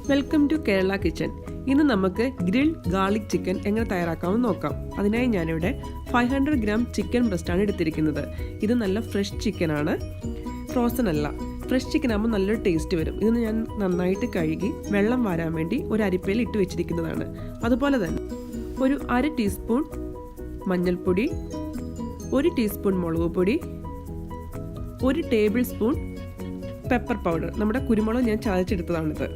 Welcome to Kerala kitchen. ഇന്ന് നമുക്ക് grilled garlic chicken എങ്ങനെ തയ്യാറാക്കാമെന്ന് നോക്കാം. അതിനായി ഞാനിവിടെ 500 ഗ്രാം ചിക്കൻ ബ്രസ്റ്റാണ് എടുത്തിരിക്കുന്നത്. ഇത് നല്ല ഫ്രഷ് ചിക്കനാണ്, ഫ്രോസൺ അല്ല. ഫ്രഷ് ചിക്കൻ ആകുമ്പോൾ നല്ലൊരു ടേസ്റ്റ് വരും. ഇത് ഞാൻ നന്നായിട്ട് കഴുകി വെള്ളം വാരാൻ വേണ്ടി ഒരു അരിപ്പയിൽ ഇട്ട് വെച്ചിരിക്കുന്നതാണ്. അതുപോലെ തന്നെ ഒരു 1/2 ടീസ്പൂൺ മഞ്ഞൾപ്പൊടി, 1 ടീസ്പൂൺ മുളക് പൊടി, 1 ടേബിൾ സ്പൂൺ പെപ്പർ പൗഡർ. നമ്മുടെ കുരുമുളക് ഞാൻ ചതച്ചെടുത്തതാണിത്.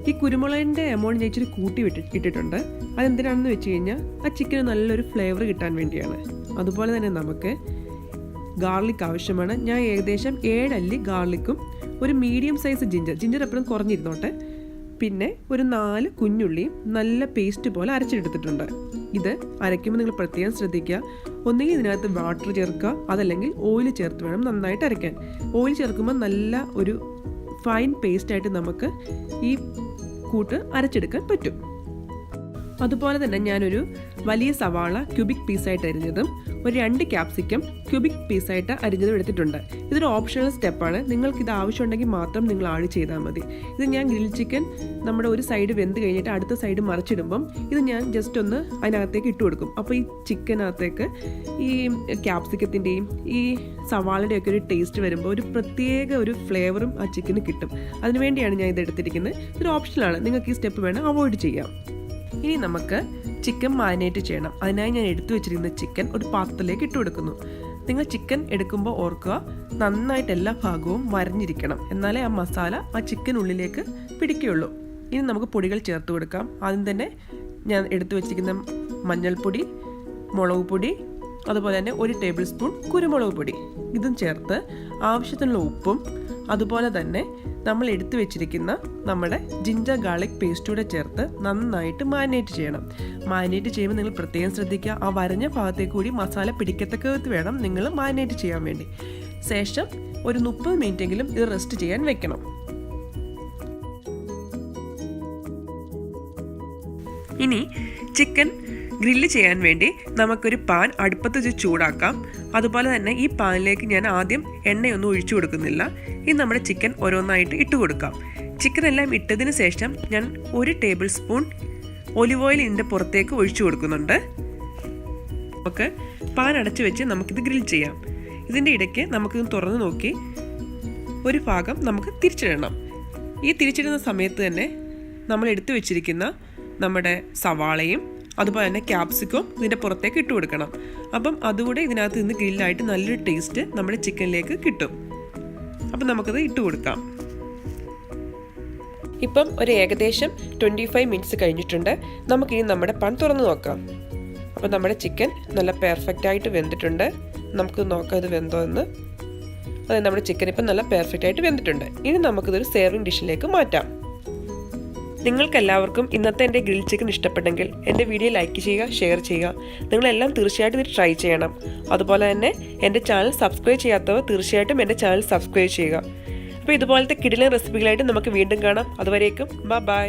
ഈ കുരുമുളകിൻ്റെ എമൗണ്ട് ഞാൻ ഇച്ചിരി കൂട്ടി ഇട്ടിട്ടുണ്ട്. അതെന്തിനാണെന്ന് വെച്ച് കഴിഞ്ഞാൽ ആ ചിക്കന് നല്ലൊരു ഫ്ലേവർ കിട്ടാൻ വേണ്ടിയാണ്. അതുപോലെ തന്നെ നമുക്ക് ഗാർലിക് ആവശ്യമാണ്. ഞാൻ ഏകദേശം 7 അല്ലി ഗാർലിക്കും ഒരു മീഡിയം സൈസ് ജിഞ്ചർ എപ്പോഴും കുറഞ്ഞിരുന്നോട്ടെ, പിന്നെ ഒരു 4 കുഞ്ഞുള്ളിയും നല്ല പേസ്റ്റ് പോലെ അരച്ചെടുത്തിട്ടുണ്ട്. ഇത് അരയ്ക്കുമ്പോൾ നിങ്ങൾ പ്രത്യേകം ശ്രദ്ധിക്കുക. ഒന്നുകിൽ ഇതിനകത്ത് വാട്ടർ ചേർക്കുക, അതല്ലെങ്കിൽ ഓയിൽ ചേർത്ത് വേണം നന്നായിട്ട് അരയ്ക്കാൻ. ഓയിൽ ചേർക്കുമ്പോൾ നല്ല ഒരു ഫൈൻ പേസ്റ്റായിട്ട് നമുക്ക് ഈ കൂട്ട് അരച്ചെടുക്കാൻ പറ്റും. അതുപോലെ തന്നെ ഞാനൊരു വലിയ സവാള ക്യൂബിക് പീസായിട്ട് അരിഞ്ഞതും ഒരു 2 ക്യാപ്സിക്കം ക്യൂബിക് പീസായിട്ട് അരിഞ്ഞതും എടുത്തിട്ടുണ്ട്. ഇതൊരു ഓപ്ഷണൽ സ്റ്റെപ്പാണ്. നിങ്ങൾക്കിത് ആവശ്യമുണ്ടെങ്കിൽ മാത്രം നിങ്ങൾ ആഡ് ചെയ്താൽ മതി. ഇത് ഞാൻ ഗ്രിൽ ചിക്കൻ നമ്മുടെ ഒരു സൈഡ് വെന്ത് കഴിഞ്ഞിട്ട് അടുത്ത സൈഡ് മറിച്ചിടുമ്പം ഇത് ഞാൻ ജസ്റ്റ് ഒന്ന് അതിനകത്തേക്ക് ഇട്ട് കൊടുക്കും. അപ്പോൾ ഈ ചിക്കനകത്തേക്ക് ഈ ക്യാപ്സിക്കത്തിൻ്റെയും ഈ സവാളയുടെയൊക്കെ ഒരു ടേസ്റ്റ് വരുമ്പോൾ ഒരു പ്രത്യേക ഒരു ഫ്ലേവറും ആ ചിക്കന് കിട്ടും. അതിനുവേണ്ടിയാണ് ഞാൻ ഇത് എടുത്തിരിക്കുന്നത്. ഇതൊരു ഓപ്ഷനാണ്, നിങ്ങൾക്ക് ഈ സ്റ്റെപ്പ് വേണം അവോയ്ഡ് ചെയ്യാം. ഇനി നമുക്ക് ചിക്കൻ മാരിനേറ്റ് ചെയ്യണം. അതിനായി ഞാൻ എടുത്തു വെച്ചിരിക്കുന്ന ചിക്കൻ ഒരു പാത്രത്തിലേക്ക് ഇട്ട് കൊടുക്കുന്നു. നിങ്ങൾ ചിക്കൻ എടുക്കുമ്പോൾ ഓർക്കുക, നന്നായിട്ട് എല്ലാ ഭാഗവും വരഞ്ഞിരിക്കണം, എന്നാലേ ആ മസാല ആ ചിക്കനുള്ളിലേക്ക് പിടിക്കുകയുള്ളൂ. ഇനി നമുക്ക് പൊടികൾ ചേർത്ത് കൊടുക്കാം. ആദ്യം തന്നെ ഞാൻ എടുത്തു വെച്ചിരിക്കുന്ന മഞ്ഞൾപ്പൊടി, മുളക് പൊടി, അതുപോലെ തന്നെ 1 ടേബിൾ സ്പൂൺ കുരുമുളക് പൊടി, ഇതും ചേർത്ത് ആവശ്യത്തിനുള്ള ഉപ്പും അതുപോലെ തന്നെ നമ്മൾ എടുത്തു വെച്ചിരിക്കുന്ന നമ്മുടെ ജിഞ്ചർ ഗാർലിക് പേസ്റ്റൂടെ ചേർത്ത് നന്നായിട്ട് മാരിനേറ്റ് ചെയ്യണം. മാരിനേറ്റ് ചെയ്യുമ്പോൾ നിങ്ങൾ പ്രത്യേകം ശ്രദ്ധിക്കുക, ആ വരഞ്ഞ ഭാഗത്തേക്ക് കൂടി മസാല പിടിക്കത്തക്ക വേണം നിങ്ങൾ മാരിനേറ്റ് ചെയ്യാൻ വേണ്ടി. ശേഷം ഒരു 30 മിനിറ്റെങ്കിലും ഇത് റെസ്റ്റ് ചെയ്യാൻ വെക്കണം. ഇനി ചിക്കൻ ഗ്രില്ല് ചെയ്യാൻ വേണ്ടി നമുക്കൊരു പാൻ അടുപ്പത്ത് വെച്ച് ചൂടാക്കാം. അതുപോലെ തന്നെ ഈ പാനിലേക്ക് ഞാൻ ആദ്യം എണ്ണയൊന്നും ഒഴിച്ചു കൊടുക്കുന്നില്ല. ഇനി നമ്മുടെ ചിക്കൻ ഓരോന്നായിട്ട് ഇട്ട് കൊടുക്കാം. ചിക്കൻ എല്ലാം ഇട്ടതിന് ശേഷം ഞാൻ 1 ടേബിൾ സ്പൂൺ ഒലിവ് ഓയിൽ ഇതിൻ്റെ പുറത്തേക്ക് ഒഴിച്ചു കൊടുക്കുന്നുണ്ട്. നമുക്ക് പാൻ അടച്ചു വെച്ച് നമുക്കിത് ഗ്രിൽ ചെയ്യാം. ഇതിൻ്റെ ഇടയ്ക്ക് നമുക്കിത് തുറന്ന് നോക്കി ഒരു ഭാഗം നമുക്ക് തിരിച്ചിടണം. ഈ തിരിച്ചിടുന്ന സമയത്ത് തന്നെ നമ്മൾ എടുത്തു വെച്ചിരിക്കുന്ന നമ്മുടെ സവാളയും അതുപോലെ തന്നെ ക്യാപ്സിക്കും ഇതിൻ്റെ പുറത്തേക്ക് ഇട്ട് കൊടുക്കണം. അപ്പം അതുകൂടെ ഇതിനകത്ത് നിന്ന് ഗ്രില്ലായിട്ട് നല്ലൊരു ടേസ്റ്റ് നമ്മുടെ ചിക്കനിലേക്ക് കിട്ടും. അപ്പം നമുക്കത് ഇട്ട് കൊടുക്കാം. ഇപ്പം ഒരു ഏകദേശം 25 മിനിറ്റ്സ് കഴിഞ്ഞിട്ടുണ്ട്. നമുക്കിനി നമ്മുടെ പാൻ തുറന്ന് നോക്കാം. അപ്പം നമ്മുടെ ചിക്കൻ നല്ല പെർഫെക്റ്റായിട്ട് വെന്തിട്ടുണ്ട്. നമുക്ക് നോക്കാം ഇത് വെന്തോ എന്ന്. അതെ, നമ്മുടെ ചിക്കൻ ഇപ്പം നല്ല പെർഫെക്റ്റായിട്ട് വെന്തിട്ടുണ്ട്. ഇനി നമുക്കിതൊരു സെർവിങ് ഡിഷിലേക്ക് മാറ്റാം. നിങ്ങൾക്കെല്ലാവർക്കും ഇന്നത്തെ എൻ്റെ ഗ്രിൽ ചിക്കൻ ഇഷ്ടപ്പെട്ടെങ്കിൽ എൻ്റെ വീഡിയോ ലൈക്ക് ചെയ്യുക, ഷെയർ ചെയ്യുക. നിങ്ങളെല്ലാം തീർച്ചയായിട്ടും ഇത് ട്രൈ ചെയ്യണം. അതുപോലെ തന്നെ എൻ്റെ ചാനൽ സബ്സ്ക്രൈബ് ചെയ്യാത്തവർ തീർച്ചയായിട്ടും എൻ്റെ ചാനൽ സബ്സ്ക്രൈബ് ചെയ്യുക. അപ്പോൾ ഇതുപോലത്തെ കിടിലൻ റെസിപ്പികളായിട്ട് നമുക്ക് വീണ്ടും കാണാം. അതുവരേക്കും ബൈ.